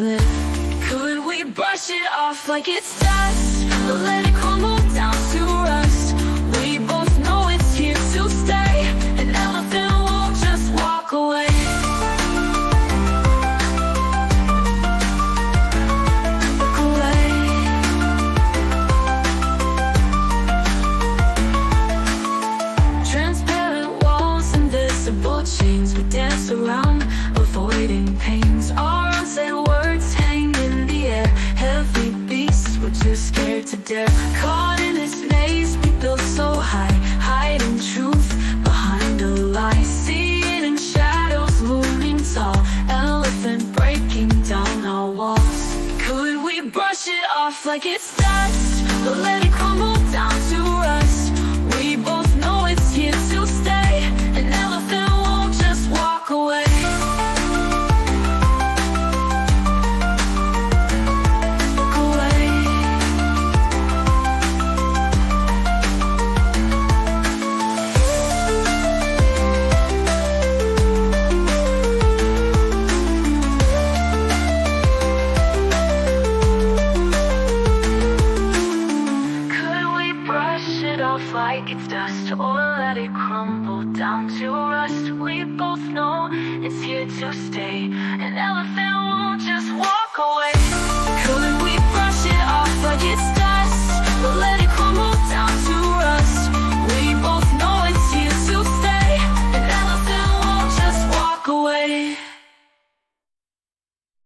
slip? Could we brush it off like it's dust, or let it crumble down to rust? We both know it's here to stay. An elephant won't just walk away. Walk away. Transparent walls, invisible chains, we dance around, avoiding pains. Our unsaid words hang in the air, heavy beasts we're too scared to dare. Caught in this maze we built so high, hiding truth behind a lie. Seeing in shadows looming tall, elephant breaking down our walls. Could we brush it off like it's dust, or let it crumble down to rust? We both know it's here to stay. An elephant won't just walk away. Walk away. Could we brush it off like it's dust, or let it crumble down to rust? We both know it's here to stay. An elephant won't